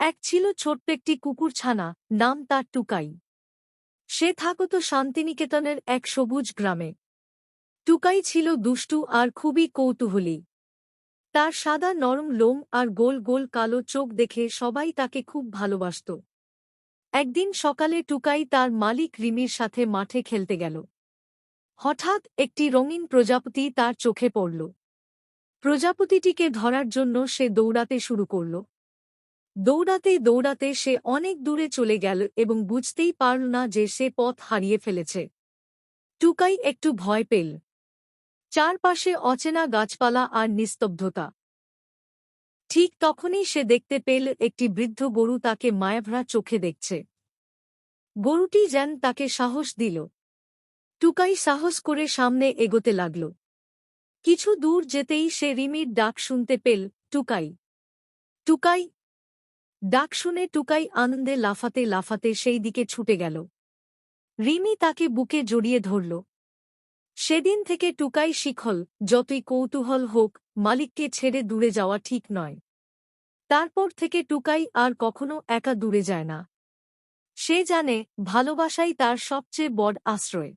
এক ছিল ছোট্ট একটি কুকুরছানা, নাম তার টুকাই। সে থাকত শান্তিনিকেতনের এক সবুজ গ্রামে। টুকাই ছিল দুষ্টু আর খুবই কৌতূহলী। তার সাদা নরম লোম আর গোল গোল কালো চোখ দেখে সবাই তাকে খুব ভালোবাসত। একদিন সকালে টুকাই তার মালিক রিমির সাথে মাঠে খেলতে গেল। হঠাৎ একটি রঙিন প্রজাপতি তার চোখে পড়ল। প্রজাপতিটিকে ধরার জন্য সে দৌড়াতে শুরু করল। দৌড়াতে দৌড়াতে সে অনেক দূরে চলে গেল এবং বুঝতেই পারল না যে সে পথ হারিয়ে ফেলেছে। টুকাই একটু ভয় পেল। চারপাশে অচেনা গাছপালা আর নিস্তব্ধতা। ঠিক তখনই সে দেখতে পেল একটি বৃদ্ধ গরু তাকে মায়াভরা চোখে দেখছে। গরুটি যেন তাকে সাহস দিল। টুকাই সাহস করে সামনে এগোতে লাগল। কিছু দূর যেতেই সে রিমির ডাক শুনতে পেল, টুকাই, টুকাই। ডাক শুনে টুকাই আনন্দে লাফাতে লাফাতে সেই দিকে ছুটে গেল। রিমি তাকে বুকে জড়িয়ে ধরল। সেদিন থেকে টুকাই শিখল, যতই কৌতূহল হোক, মালিককে ছেড়ে দূরে যাওয়া ঠিক নয়। তারপর থেকে টুকাই আর কখনো একা দূরে যায় না। সে জানে, ভালোবাসাই তার সবচেয়ে বড় আশ্রয়।